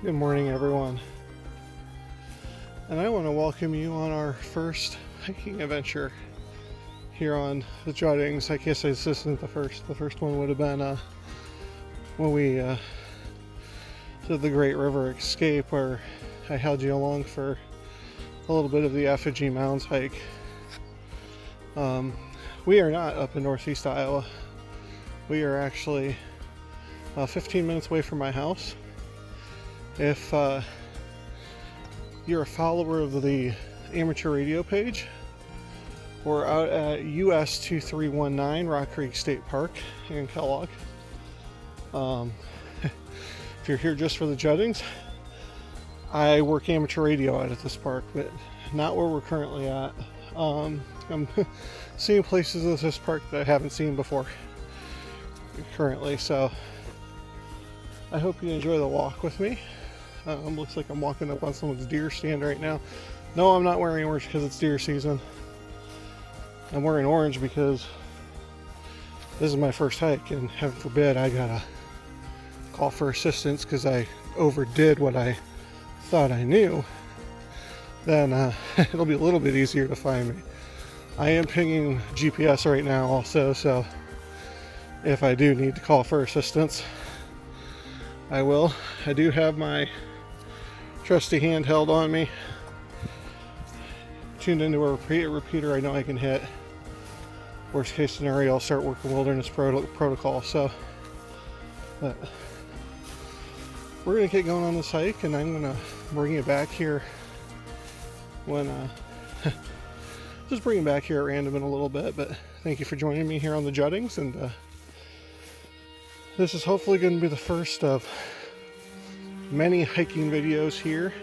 Good morning, everyone, and I want to welcome you on our first hiking adventure here on the Juttings. I guess this isn't the first. The first one would have been when we did the Great River Escape, where I held you along for a little bit of the Effigy Mounds hike. We are not up in northeast Iowa. We are actually 15 minutes away from my house. If you're a follower of the amateur radio page, we're out at US 2319 Rock Creek State Park here in Kellogg. If you're here just for the Juttings, I work amateur radio out at this park, but not where we're currently at. I'm seeing places at this park that I haven't seen before currently, so I hope you enjoy the walk with me. Looks like I'm walking up on someone's deer stand right now. No, I'm not wearing orange because it's deer season. I'm wearing orange because this is my first hike, and heaven forbid I gotta call for assistance because I overdid what I thought I knew. Then it'll be a little bit easier to find me. I am pinging GPS right now also, so if I do need to call for assistance, I will. I do have my trusty handheld on me, tuned into a repeater I know I can hit. Worst case scenario, I'll start working wilderness protocol. So, but we're gonna get going on this hike, and I'm gonna bring it back here when just bring it back here at random in a little bit. But thank you for joining me here on the Juttings, and this is hopefully going to be the first of many hiking videos here.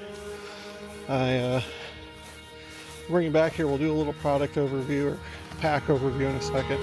I bring it back here. We'll do a little product overview or pack overview in a second.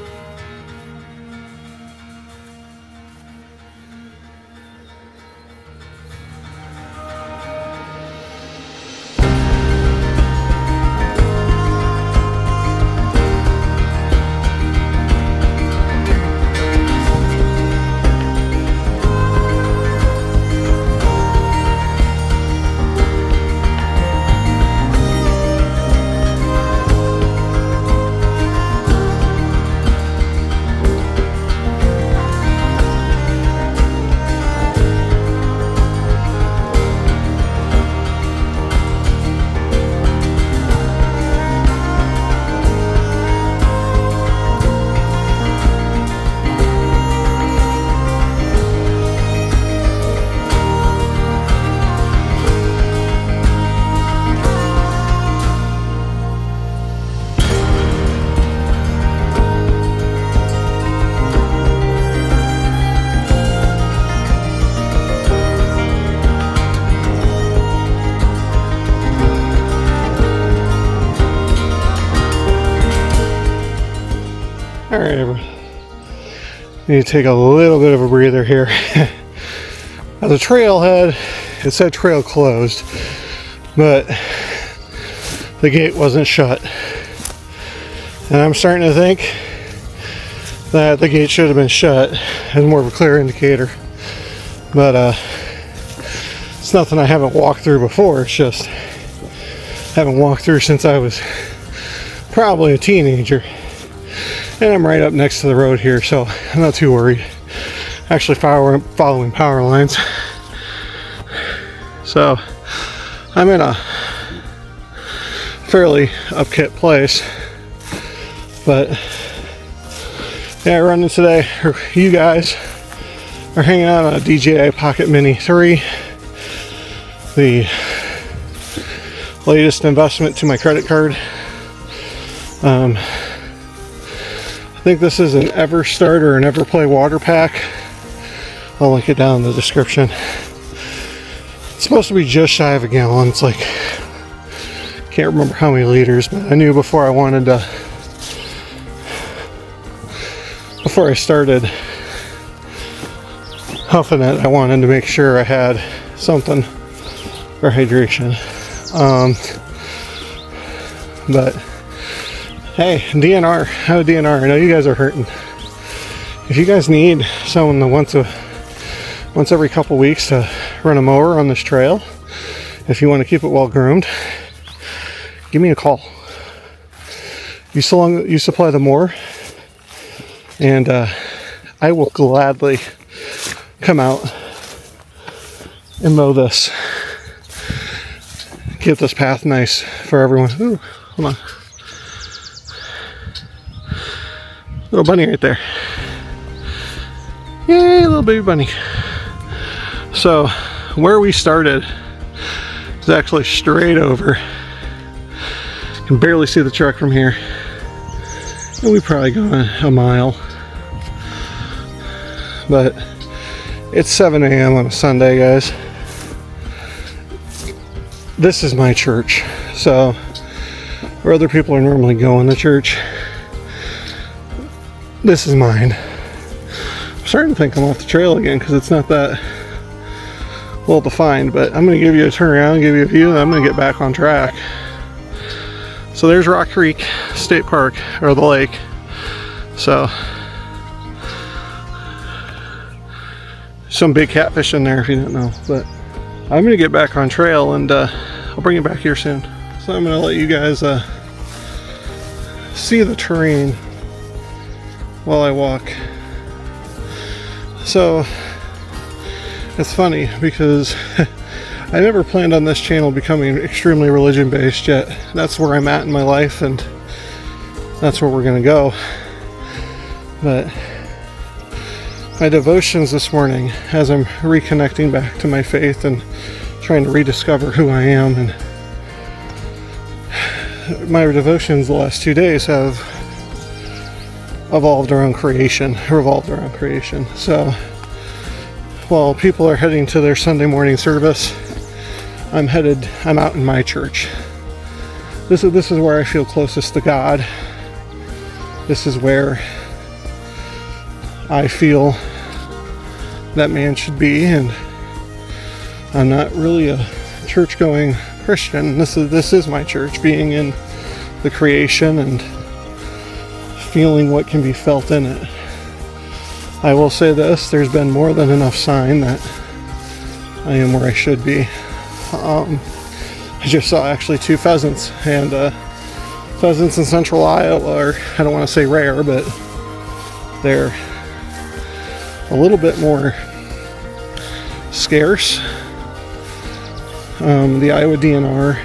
Alright, everyone. Need to take a little bit of a breather here. Now, the trailhead, it said trail closed, but the gate wasn't shut. And I'm starting to think that the gate should have been shut as more of a clear indicator. But it's nothing I haven't walked through before. It's just haven't walked through since I was probably a teenager. And I'm right up next to the road here, so I'm not too worried. Actually following power lines. So I'm in a fairly upkept place. But yeah, running today, you guys are hanging out on a DJI Pocket Mini 3. The latest investment to my credit card. I think this is an EverStart or an EverPlay water pack. I'll link it down in the description. It's supposed to be just shy of a gallon. It's like, can't remember how many liters, but I knew before I started huffing it, I wanted to make sure I had something for hydration. But hey, DNR, how DNR? I know you guys are hurting. If you guys need someone that wants to once every couple weeks to run a mower on this trail. If you want to keep it well groomed, give me a call. You supply the mower, and I will gladly come out and mow this. Get this path nice for everyone. Ooh, hold on. Little bunny right there. Yay, little baby bunny. So, where we started is actually straight over. You can barely see the truck from here. And we probably go a mile. But it's 7 a.m. on a Sunday, guys. This is my church. So, where other people are normally going to church, this is mine. I'm starting to think I'm off the trail again because it's not that well defined, but I'm going to give you a turnaround, give you a view, and I'm going to get back on track. So there's Rock Creek State Park, or the lake. So some big catfish in there if you didn't know, but I'm going to get back on trail, and I'll bring you back here soon. So I'm going to let you guys see the terrain while I walk. So it's funny because I never planned on this channel becoming extremely religion based, yet that's where I'm at in my life, and that's where we're going to go. But my devotions this morning, as I'm reconnecting back to my faith and trying to rediscover who I am, and my devotions the last 2 days have revolved around creation. So while people are heading to their Sunday morning service, I'm out in my church. This is where I feel closest to God. This is where I feel that man should be, and I'm not really a church-going Christian. This is my church, being in the creation and feeling what can be felt in it. I will say this, there's been more than enough sign that I am where I should be. I just saw actually 2 pheasants, and pheasants in central Iowa are, I don't want to say rare, but they're a little bit more scarce. The Iowa DNR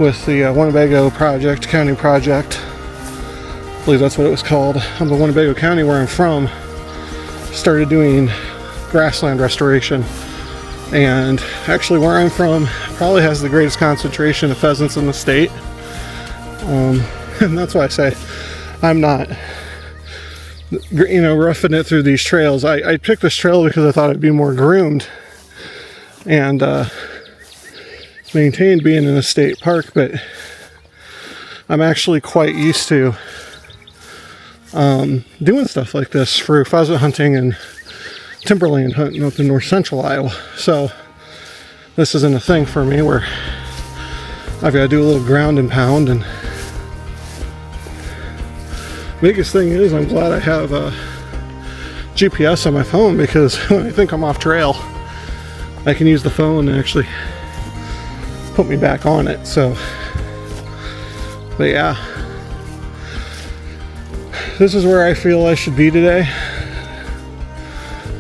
with the Winnebago project, county project, I believe that's what it was called. The Winnebago County, where I'm from, started doing grassland restoration, and actually where I'm from probably has the greatest concentration of pheasants in the state, and that's why I say I'm not, roughing it through these trails. I picked this trail because I thought it'd be more groomed and maintained, being in a state park, but I'm actually quite used to doing stuff like this for pheasant hunting and timberland hunting up in north central Iowa. So this isn't a thing for me where I've got to do a little ground and pound. And biggest thing is, I'm glad I have GPS on my phone, because when I think I'm off trail, I can use the phone and actually put me back on it. So, but yeah, this is where I feel I should be today.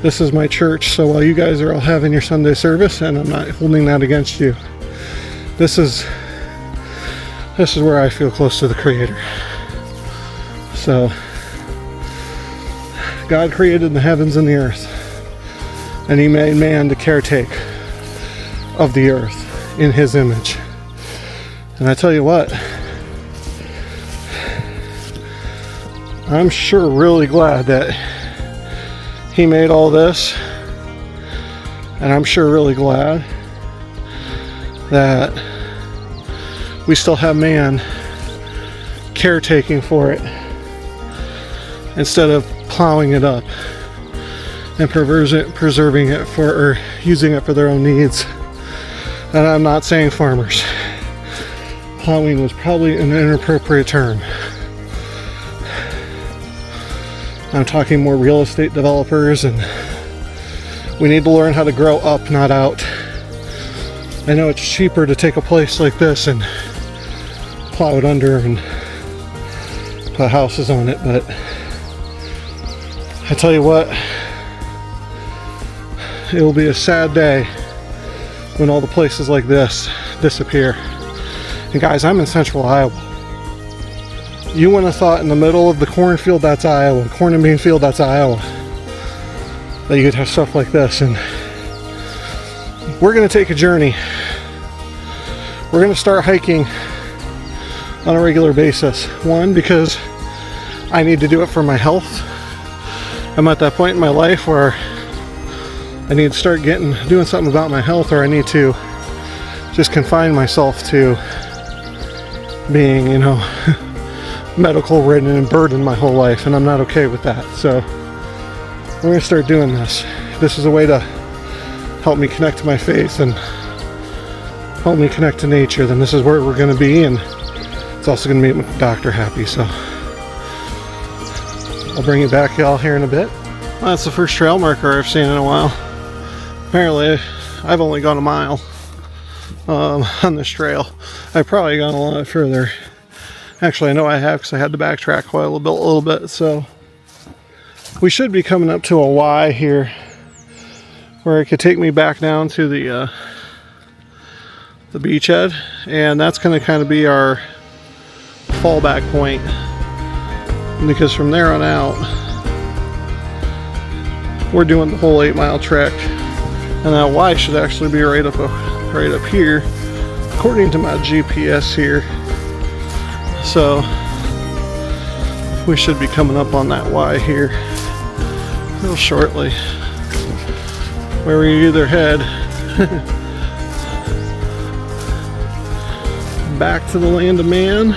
This is my church. So while you guys are all having your Sunday service, and I'm not holding that against you, this is where I feel close to the Creator. So God created the heavens and the earth, and He made man to caretake of the earth in His image. And I tell you what, I'm sure really glad that He made all this, and I'm sure really glad that we still have man caretaking for it, instead of plowing it up and preserving it or using it for their own needs. And I'm not saying farmers. Plowing was probably an inappropriate term. I'm talking more real estate developers and We need to learn how to grow up, not out. I know it's cheaper to take a place like this and plow it under and put houses on it, but I tell you what, it will be a sad day when all the places like this disappear. And guys, I'm in central Iowa. You wouldn't have thought in the middle of the cornfield, that's Iowa, corn and bean field, that's Iowa, that you could have stuff like this. And we're gonna take a journey. We're gonna start hiking on a regular basis. One, because I need to do it for my health. I'm at that point in my life where I need to start doing something about my health, or I need to just confine myself to being, you know, medical ridden and burdened my whole life, and I'm not okay with that. So we're gonna start doing this. This is a way to help me connect to my faith and help me connect to nature. Then this is where we're gonna be, and it's also gonna make my doctor happy. So I'll bring it back y'all here in a bit. Well, that's the first trail marker I've seen in a while. Apparently I've only gone a mile on this trail. I've probably gone a lot further. Actually, I know I have, because I had to backtrack quite a little bit. So we should be coming up to a Y here where it could take me back down to the beachhead, and that's going to kind of be our fallback point, because from there on out we're doing the whole 8-mile trek, and that Y should actually be right up here according to my GPS here. So we should be coming up on that Y here real shortly, where we either head back to the land of man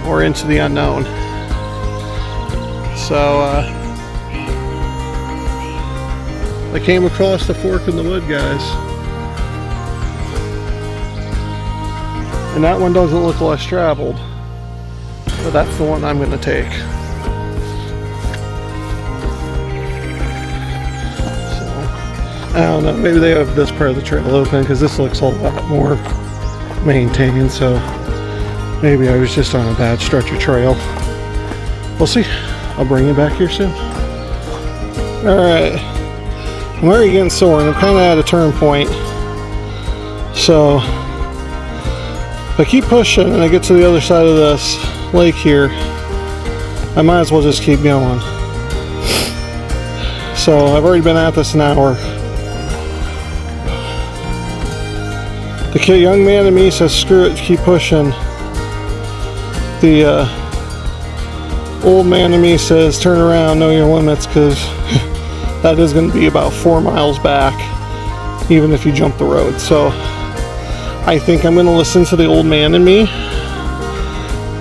or into the unknown. So I came across the fork in the wood, guys, and that one doesn't look less traveled, but that's the one I'm going to take. So I don't know, maybe they have this part of the trail open, because this looks a lot more maintained, so maybe I was just on a bad stretch of trail. We'll see. I'll bring you back here soon. Alright, I'm already getting sore, and I'm kind of at a turn point, so if I keep pushing and I get to the other side of this lake here, I might as well just keep going. So I've already been at this an hour. The young man in me says screw it, keep pushing. The old man in me says turn around, know your limits, because that is going to be about 4 miles back even if you jump the road. So I think I'm going to listen to the old man in me,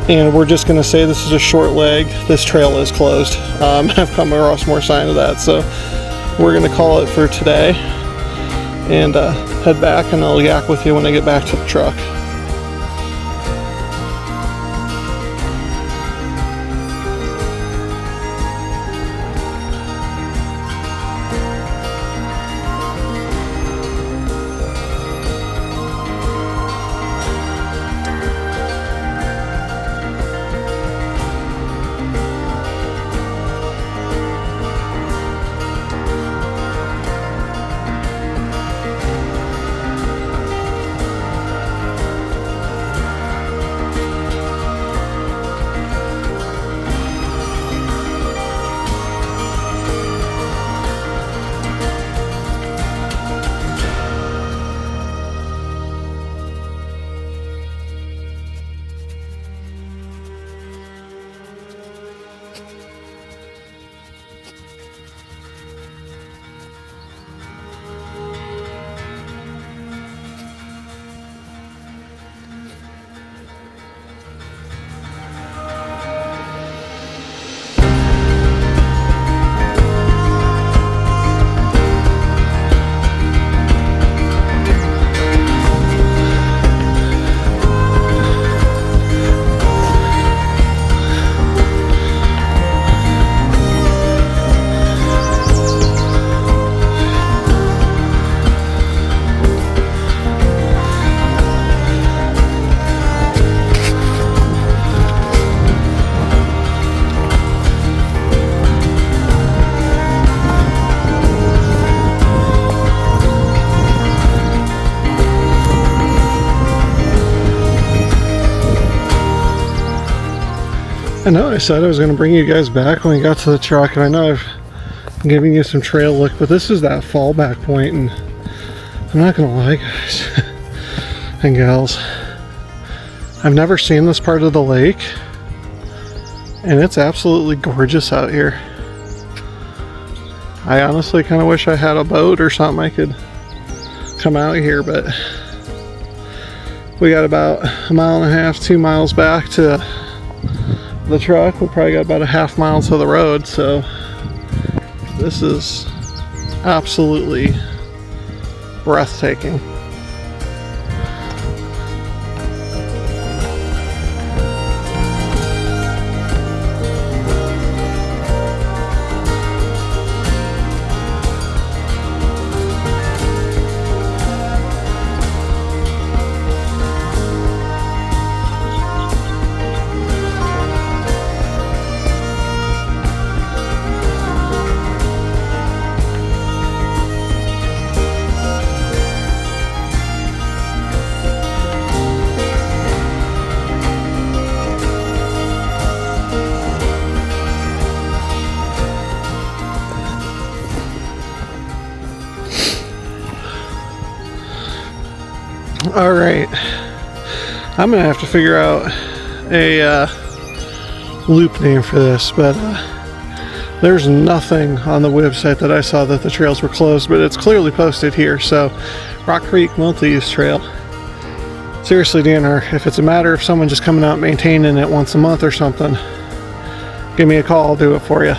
and we're just going to say this is a short leg. This trail is closed. I've come across more sign of that, so we're going to call it for today and head back, and I'll yak with you when I get back to the truck. I know I said I was going to bring you guys back when we got to the truck, and I know I've been giving you some trail look, but this is that fallback point, and I'm not going to lie, guys and gals, I've never seen this part of the lake, and it's absolutely gorgeous out here. I honestly kind of wish I had a boat or something I could come out here, but we got about 1.5 miles, 2 miles back to the truck. We probably got about a half mile to the road, so this is absolutely breathtaking. All right, I'm gonna have to figure out a loop name for this, but there's nothing on the website that I saw that the trails were closed, but it's clearly posted here. So Rock Creek Multi-Use Trail. Seriously, DNR, if it's a matter of someone just coming out and maintaining it once a month or something, give me a call, I'll do it for you.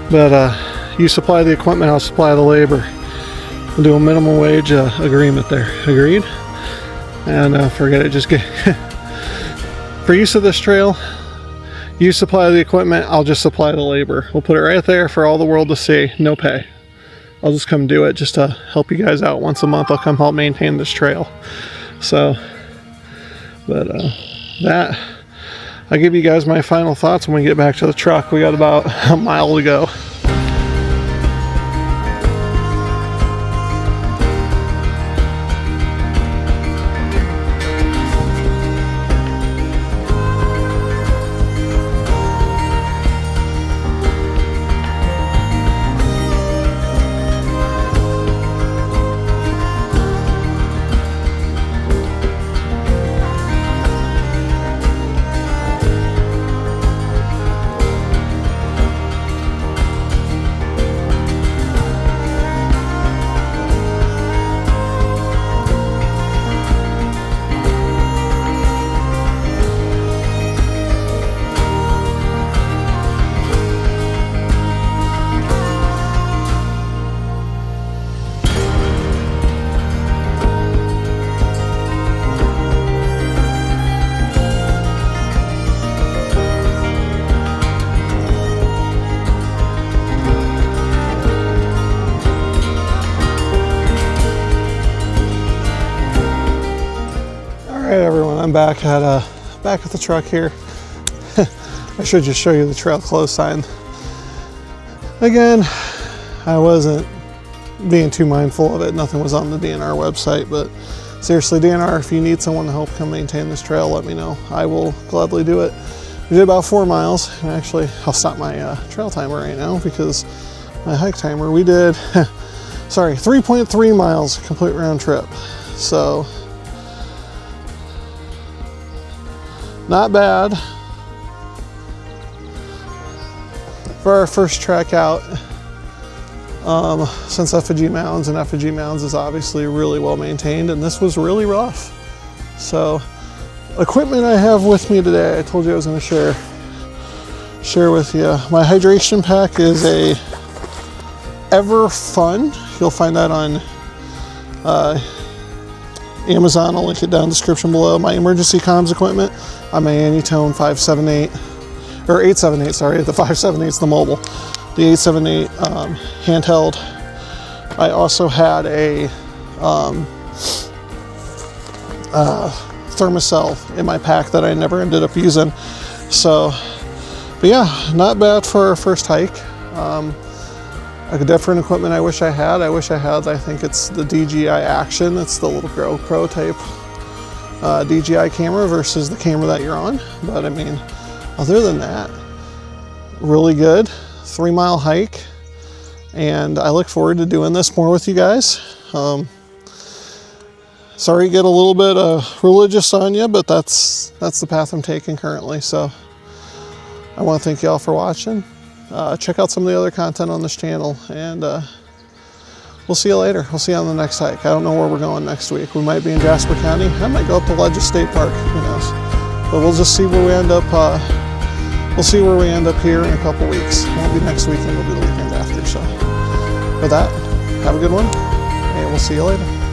But you supply the equipment, I'll supply the labor. We'll do a minimum wage agreement there. Agreed? And forget it, just get for use of this trail, you supply the equipment, I'll just supply the labor. We'll put it right there for all the world to see, no pay. I'll just come do it just to help you guys out once a month. I'll come help maintain this trail. So, but that, I'll give you guys my final thoughts when we get back to the truck. We got about a mile to go. Alright everyone, I'm back at the truck here. I should just show you the trail close sign. Again, I wasn't being too mindful of it. Nothing was on the DNR website, but seriously, DNR, if you need someone to help come maintain this trail, let me know. I will gladly do it. We did about 4 miles, and actually, I'll stop my trail timer right now because my hike timer, we did, sorry, 3.3 miles complete round trip. So, not bad for our first trek out since Effigy Mounds, and Effigy Mounds is obviously really well maintained, and this was really rough. So equipment I have with me today, I told you I was going to share with you. My hydration pack is a Ever Fun. You'll find that on Amazon. I'll link it down in the description below. My emergency comms equipment, I'm a Anytone 578, or 878, sorry, the 578 is the mobile. The 878 handheld. I also had a Thermacell in my pack that I never ended up using. So, but yeah, not bad for our first hike. A different equipment I wish I had. I think it's the DJI Action. It's the little GoPro type DJI camera versus the camera that you're on. But I mean, other than that, really good 3-mile hike, and I look forward to doing this more with you guys. Sorry to get a little bit religious on you, but that's the path I'm taking currently. So I want to thank you all for watching. Check out some of the other content on this channel, and we'll see you later. We'll see you on the next hike. I don't know where we're going next week. We might be in Jasper County. I might go up to Ledges State Park. Who knows? But we'll just see where we end up. We'll see where we end up here in a couple weeks. It won't be next weekend. It'll be the weekend after. So with that, have a good one, and we'll see you later.